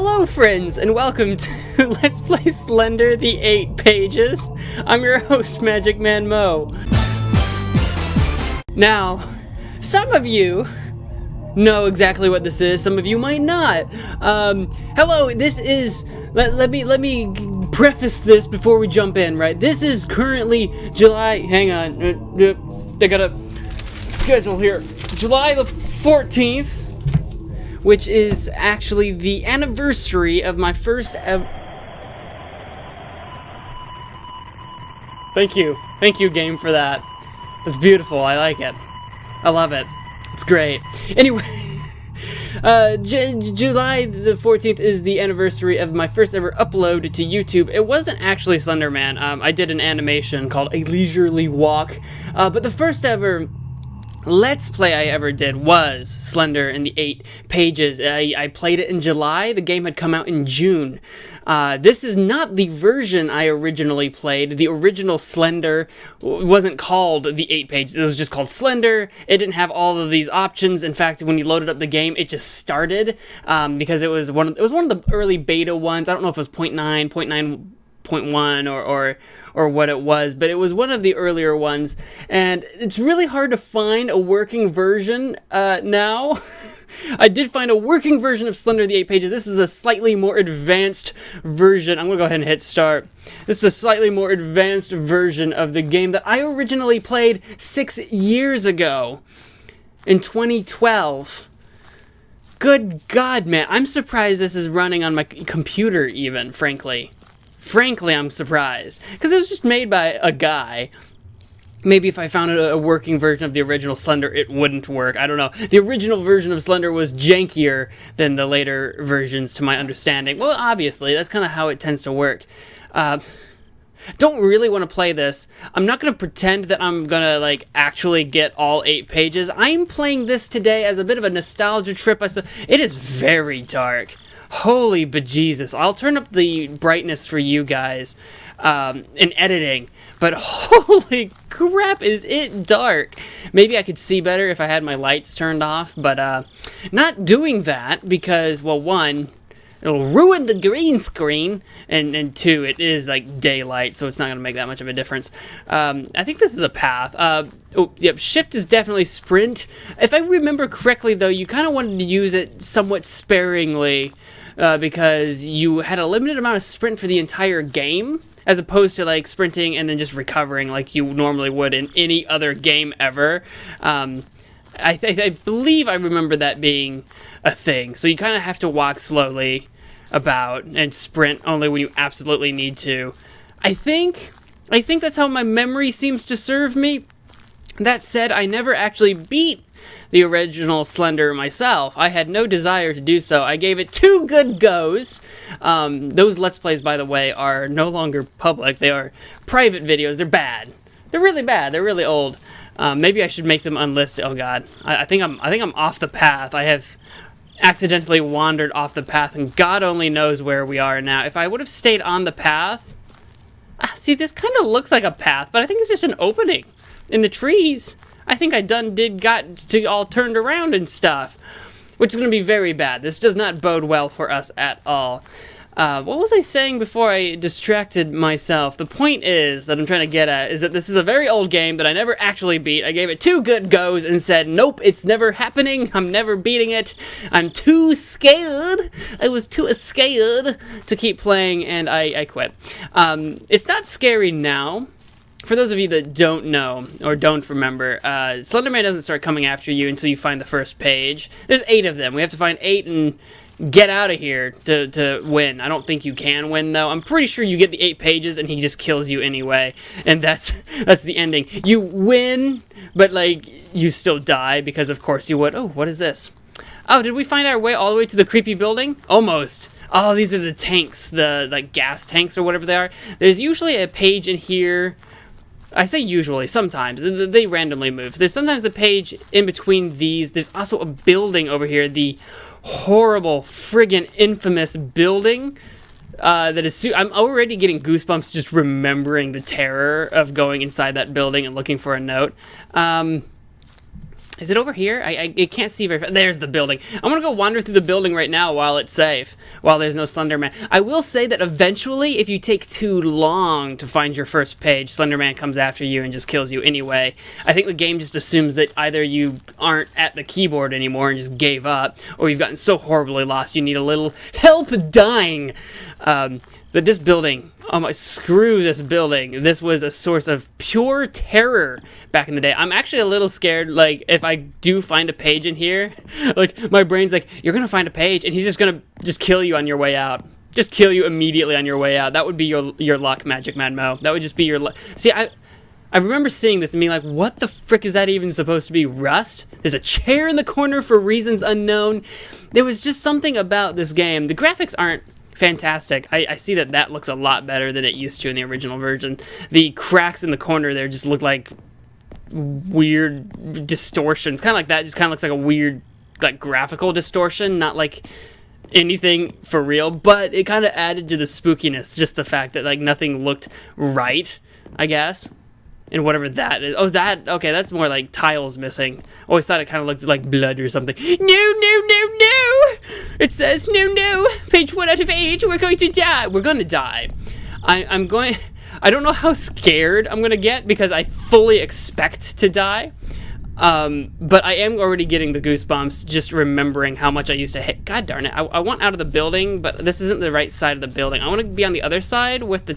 Hello friends, and welcome to Let's Play Slender the 8 Pages. I'm your host, MagicManMo. Now, some of you know exactly what this is, some of you might not. Hello, this is... Let me preface this before we jump in, right? This is currently July... Hang on. I got a schedule here. July the 14th. Which is actually the anniversary of my first ever... Thank you game for that. It's beautiful, I like it. I love it. It's great. Anyway, July the 14th is the anniversary of my first ever upload to YouTube. It wasn't actually Slender Man. I did an animation called A Leisurely Walk, but the first ever Let's Play I ever did was Slender in the 8 Pages. I played it in July. The game had come out in June. This is not the version I originally played. The original Slender wasn't called the 8 Pages. It was just called Slender. It didn't have all of these options. In fact, when you loaded up the game, it just started because it was one of the early beta ones. I don't know if it was 0.9, 0.1 or what it was, but it was one of the earlier ones, and it's really hard to find a working version now. I did find a working version of Slender the 8 Pages. This is a slightly more advanced version. I'm gonna go ahead and hit start. This is a slightly more advanced version of the game that I originally played 6 years ago in 2012. Good God, man. I'm surprised this is running on my computer even, frankly. Frankly, I'm surprised, because it was just made by a guy. Maybe if I found a working version of the original Slender, it wouldn't work. I don't know. The original version of Slender was jankier than the later versions, to my understanding. Well, obviously, that's kind of how it tends to work. Don't really want to play this. I'm not going to pretend that I'm going to, like, actually get all 8 pages. I'm playing this today as a bit of a nostalgia trip. It is very dark. Holy bejesus. I'll turn up the brightness for you guys in editing, but holy crap, is it dark. Maybe I could see better if I had my lights turned off, but not doing that because, well, one, it'll ruin the green screen, and two, it is like daylight, so it's not going to make that much of a difference. I think this is a path. Oh, yep, shift is definitely sprint. If I remember correctly, though, you kind of wanted to use it somewhat sparingly because you had a limited amount of sprint for the entire game, as opposed to like sprinting and then just recovering like you normally would in any other game ever. I believe I remember that being a thing. So you kind of have to walk slowly about and sprint only when you absolutely need to. I think that's how my memory seems to serve me. That said, I never actually beat the original Slender myself. I had no desire to do so. I gave it 2 good goes. Those Let's Plays, by the way, are no longer public. They are private videos. They're bad. They're really bad. They're really old. Maybe I should make them unlisted. Oh God, I think I'm off the path. I have accidentally wandered off the path, and God only knows where we are now. If I would have stayed on the path, see, this kind of looks like a path, but I think it's just an opening in the trees. I think I got to all turned around and stuff, which is going to be very bad. This does not bode well for us at all. What was I saying before I distracted myself? The point is that I'm trying to get at is that this is a very old game that I never actually beat. I gave it 2 good goes and said, nope, it's never happening. I'm never beating it. I'm too scared. I was too scared to keep playing, and I quit. It's not scary now. For those of you that don't know or don't remember, Slender Man doesn't start coming after you until you find the first page. There's 8 of them. We have to find 8 and get out of here to win. I don't think you can win, though. I'm pretty sure you get the 8 pages and he just kills you anyway. And that's the ending. You win, but, like, you still die because, of course, you would. Oh, what is this? Oh, did we find our way all the way to the creepy building? Almost. Oh, these are the tanks, the, like, gas tanks or whatever they are. There's usually a page in here. I say usually, sometimes. They randomly move. There's sometimes a page in between these. There's also a building over here. The horrible, friggin' infamous building that is... I'm already getting goosebumps just remembering the terror of going inside that building and looking for a note. Is it over here? I can't see very far. There's the building. I'm gonna go wander through the building right now while it's safe, while there's no Slender Man. I will say that eventually, if you take too long to find your first page, Slender Man comes after you and just kills you anyway. I think the game just assumes that either you aren't at the keyboard anymore and just gave up, or you've gotten so horribly lost you need a little help dying. But this building, oh my, screw this building. This was a source of pure terror back in the day. I'm actually a little scared, like, if I do find a page in here, like, my brain's like, you're gonna find a page, and he's just gonna just kill you on your way out. Just kill you immediately on your way out. That would be your luck, MagicManMo. That would just be your luck. See, I remember seeing this and being like, what the frick is that even supposed to be? Rust? There's a chair in the corner for reasons unknown. There was just something about this game. The graphics aren't fantastic. I see that looks a lot better than it used to in the original version. The cracks in the corner there just look like weird distortions. Kind of like that. Just kind of looks like a weird, like, graphical distortion. Not like anything for real. But it kind of added to the spookiness. Just the fact that, like, nothing looked right, I guess. And whatever that is. Oh, that? Okay, that's more like tiles missing. Always thought it kind of looked like blood or something. No! It says, no. Page 1 out of 8, we're going to die. We're going to die. I'm going... I don't know how scared I'm going to get because I fully expect to die. But I am already getting the goosebumps just remembering how much I used to hate. God darn it. I want out of the building, but this isn't the right side of the building. I want to be on the other side with the...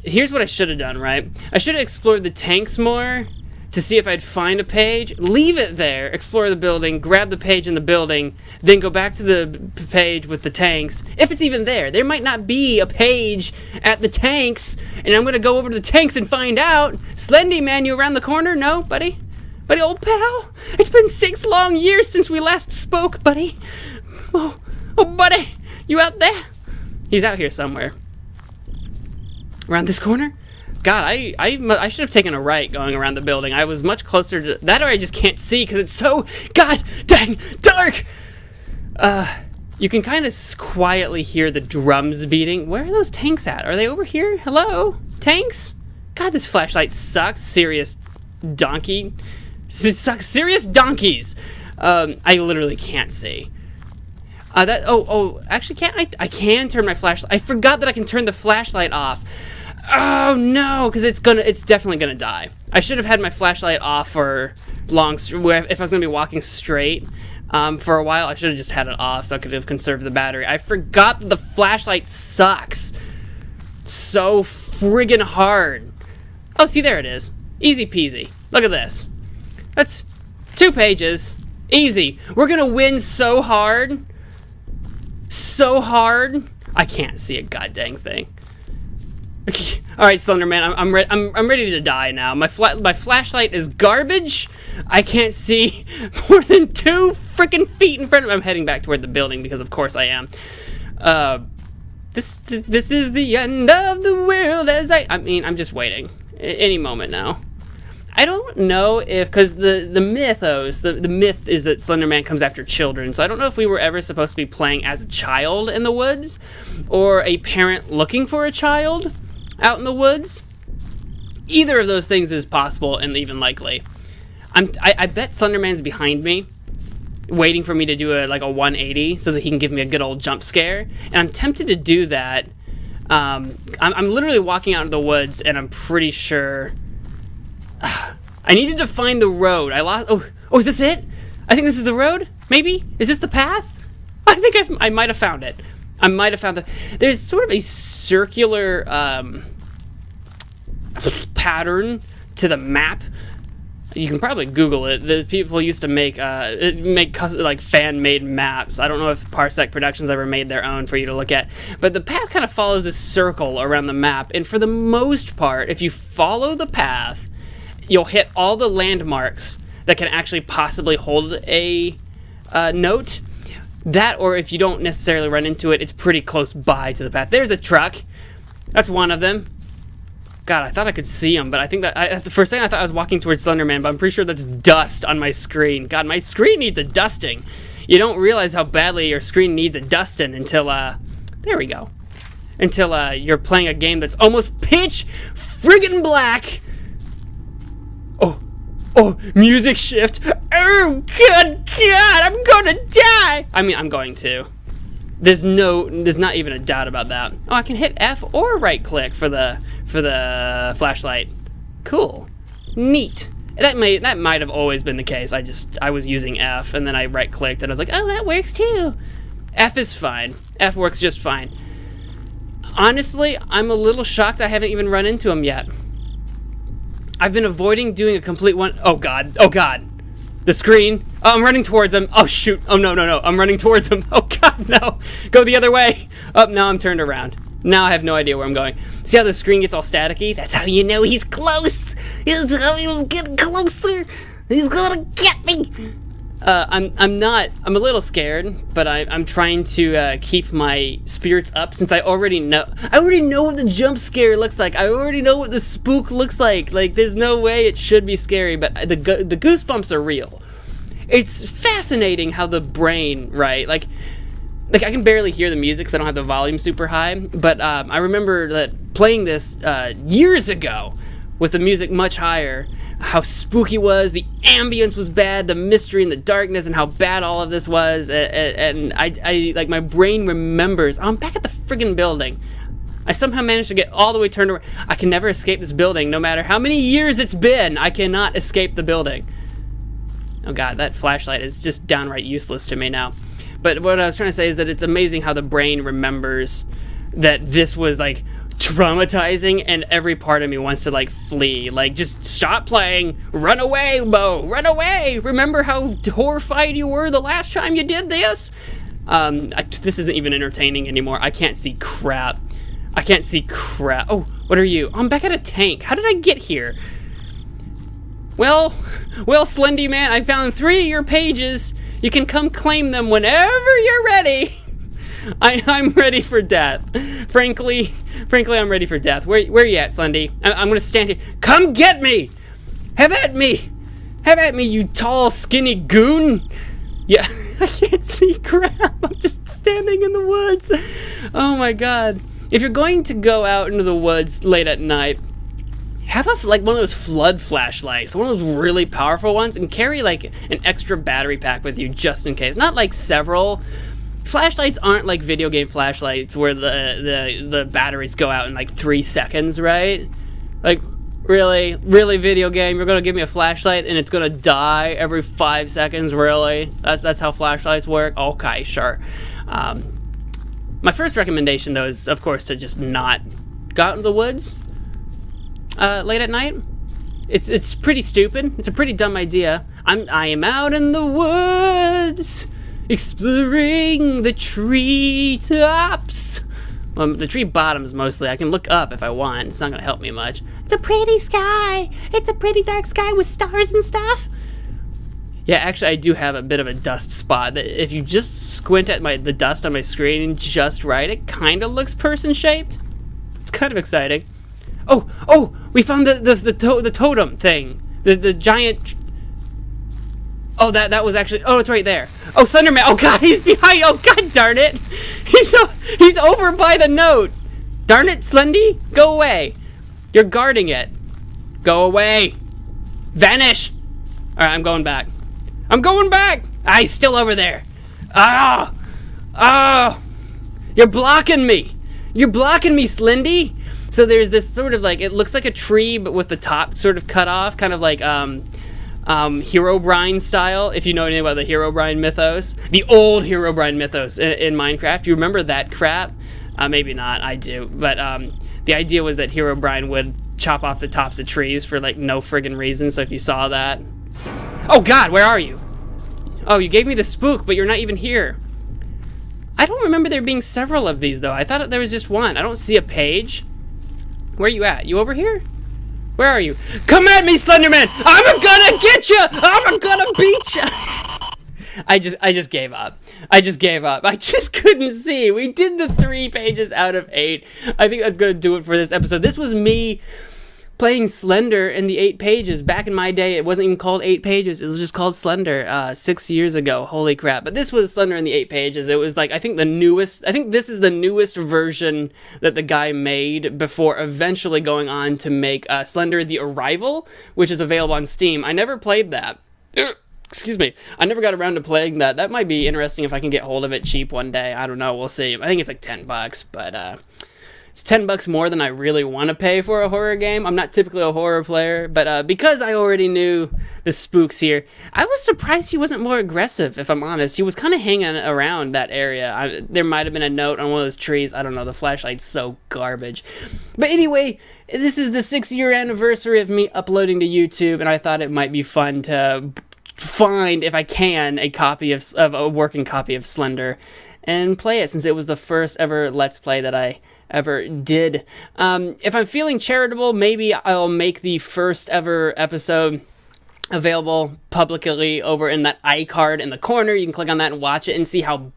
Here's what I should have done, right? I should have explored the tanks more to see if I'd find a page, leave it there, explore the building, grab the page in the building, then go back to the page with the tanks, if it's even there. There might not be a page at the tanks, and I'm going to go over to the tanks and find out. Slendy Man, you around the corner? No, buddy? Buddy, old pal? It's been 6 long years since we last spoke, buddy. Oh, buddy, you out there? He's out here somewhere. Around this corner? God, I should have taken a right going around the building. I was much closer to that, or I just can't see because it's so god dang dark. You can kind of quietly hear the drums beating. Where are those tanks at? Are they over here? Hello, tanks? God, this flashlight sucks. Serious donkey. It sucks. Serious donkeys. I literally can't see. Actually, can't I can turn my flashlight. I forgot that I can turn the flashlight off. Oh no, because it's definitely gonna die. I should have had my flashlight off for if I was gonna be walking straight for a while. I should have just had it off so I could have conserved the battery. I forgot that the flashlight sucks so friggin' hard. Oh, see, there it is. Easy peasy. Look at this. That's 2 pages. Easy. We're gonna win so hard. So hard. I can't see a goddamn thing. All right, Slender Man, I'm ready to die now. My flashlight is garbage. I can't see more than 2 freaking feet in front of me. I'm heading back toward the building because, of course, I am. This is the end of the world. I'm just waiting. Any moment now. I don't know if, because the myth is that Slender Man comes after children, so I don't know if we were ever supposed to be playing as a child in the woods, or a parent looking for a child out in the woods. Either of those things is possible and even likely. I bet Slender Man's behind me, waiting for me to do a 180 so that he can give me a good old jump scare, and I'm tempted to do that. I'm literally walking out into the woods, and I'm pretty sure... I needed to find the road. I lost... Oh, is this it? I think this is the road? Maybe? Is this the path? I think I might have found it. I might have found the... There's sort of a circular pattern to the map. You can probably Google it. The people used to make fan-made maps. I don't know if Parsec Productions ever made their own for you to look at. But the path kind of follows this circle around the map. And for the most part, if you follow the path, you'll hit all the landmarks that can actually possibly hold a note. That, or if you don't necessarily run into it, it's pretty close by to the path. There's a truck. That's one of them. God, I thought I could see him, but I think that... for a second, I thought I was walking towards Slender Man, but I'm pretty sure that's dust on my screen. God, my screen needs a dusting. You don't realize how badly your screen needs a dusting until... there we go. Until you're playing a game that's almost pitch friggin' black. Oh, music shift. Oh, God, I'm gonna die. I mean, I'm going to. There's not even a doubt about that. Oh, I can hit F or right click for the flashlight. Cool. Neat. That might have always been the case. I was using F and then I right clicked and I was like, oh, that works too. F is fine. F works just fine. Honestly, I'm a little shocked I haven't even run into him yet. I've been avoiding doing a complete one. Oh God. Oh God. The screen. Oh, I'm running towards him. Oh shoot. Oh no. I'm running towards him. Oh God, no. Go the other way. Oh, now I'm turned around. Now I have no idea where I'm going. See how the screen gets all staticky? That's how you know he's close. That's how he was getting closer. He's gonna get me. I'm a little scared, but I'm trying to keep my spirits up since I already know what the jump scare looks like. I already know what the spook looks like. Like, there's no way it should be scary, but the goosebumps are real. It's fascinating how the brain, right? Like I can barely hear the music because I don't have the volume super high, but I remember that playing this years ago with the music much higher, how spooky it was, the ambience was bad, the mystery and the darkness, and how bad all of this was, and I like, my brain remembers, oh, I'm back at the friggin' building. I somehow managed to get all the way turned around. I can never escape this building, no matter how many years it's been. I cannot escape the building. Oh God, that flashlight is just downright useless to me now. But what I was trying to say is that it's amazing how the brain remembers that this was, like, traumatizing, and every part of me wants to, like, flee. Like, just stop playing. Run away, Mo. Run away. Remember how horrified you were the last time you did this? This isn't even entertaining anymore. I can't see crap. Oh, what are you? Oh, I'm back at a tank. How did I get here? Well, Slendy man, I found 3 of your pages. You can come claim them whenever you're ready. I'm ready for death. Frankly, I'm ready for death. Where you at, Slendy? I'm gonna stand here. Come get me! Have at me! Have at me, you tall, skinny goon! Yeah, I can't see crap. I'm just standing in the woods. Oh my God. If you're going to go out into the woods late at night, have like one of those flood flashlights, one of those really powerful ones, and carry like an extra battery pack with you just in case. Not like several. Flashlights aren't like video game flashlights where the batteries go out in like 3 seconds, right? Like, really video game, you're gonna give me a flashlight and it's gonna die every 5 seconds, really? That's how flashlights work? Okay, sure. My first recommendation though is, of course, to just not go out in the woods late at night. It's pretty stupid. It's a pretty dumb idea. I am out in the woods, exploring the treetops. Well, the tree bottoms mostly. I can look up if I want. It's not gonna help me much. It's a pretty sky. It's a pretty dark sky with stars and stuff. Yeah, actually, I do have a bit of a dust spot. That if you just squint at the dust on my screen just right, it kind of looks person-shaped. It's kind of exciting. Oh! We found the totem thing. The giant. Oh, that was actually. Oh, it's right there. Oh, Slenderman. Oh God, he's behind. Oh God, darn it! He's over by the note. Darn it, Slendy, go away. You're guarding it. Go away. Vanish. All right, I'm going back. Ah, he's still over there. Ah! You're blocking me. Slendy. So there's this sort of like, it looks like a tree, but with the top sort of cut off, kind of like Herobrine style, if you know anything about the Herobrine mythos. The old Herobrine mythos in Minecraft. You remember that crap? Maybe not, I do. But the idea was that Herobrine would chop off the tops of trees for like no friggin' reason, so if you saw that. Oh God, where are you? Oh, you gave me the spook, but you're not even here. I don't remember there being several of these though. I thought there was just one. I don't see a page. Where are you at? You over here? Where are you? Come at me, Slenderman! I'm gonna get you! I'm gonna beat you! I just gave up. I just couldn't see. We did the 3 pages out of 8. I think that's gonna do it for this episode. This was me playing Slender in the 8 pages. Back in my day, it wasn't even called 8 pages. It was just called Slender 6 years ago. Holy crap. But this was Slender in the 8 pages. It was like, I think this is the newest version that the guy made before eventually going on to make Slender the Arrival, which is available on Steam. I never played that. Excuse me. I never got around to playing that. That might be interesting if I can get hold of it cheap one day. I don't know. We'll see. I think it's like $10, but it's $10 more than I really want to pay for a horror game. I'm not typically a horror player, but because I already knew the spooks here, I was surprised he wasn't more aggressive, if I'm honest. He was kind of hanging around that area. There might have been a note on one of those trees. I don't know. The flashlight's so garbage. But anyway, this is the 6-year anniversary of me uploading to YouTube, and I thought it might be fun to find, if I can, a working copy of Slender and play it, since it was the first ever Let's Play that I ever did. If I'm feeling charitable, maybe I'll make the first ever episode available publicly over in that iCard in the corner. You can click on that and watch it and see how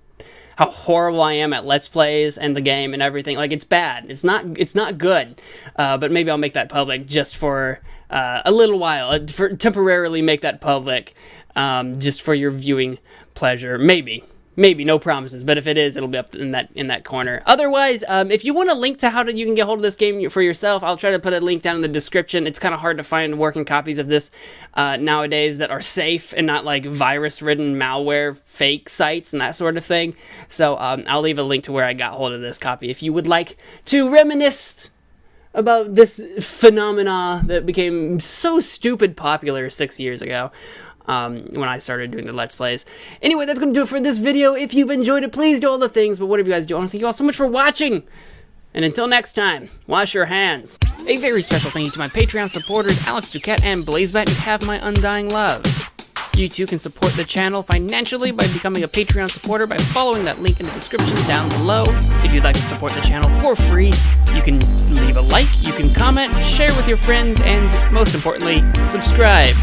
horrible I am at Let's Plays and the game and everything. Like, it's bad. It's not good. But maybe I'll make that public just for a little while. Temporarily make that public just for your viewing pleasure. Maybe, no promises, but if it is, it'll be up in that corner. Otherwise, if you want a link to how you can get hold of this game for yourself, I'll try to put a link down in the description. It's kind of hard to find working copies of this nowadays that are safe and not like virus-ridden malware fake sites and that sort of thing. So I'll leave a link to where I got hold of this copy if you would like to reminisce about this phenomena that became so stupid popular 6 years ago. When I started doing the Let's Plays. Anyway, that's going to do it for this video. If you've enjoyed it, please do all the things. But whatever you guys do, I want to thank you all so much for watching. And until next time, wash your hands. A very special thank you to my Patreon supporters, Alex Duquette and Blazebat, who have my undying love. You too can support the channel financially by becoming a Patreon supporter by following that link in the description down below. If you'd like to support the channel for free, you can leave a like, you can comment, share with your friends, and most importantly, subscribe.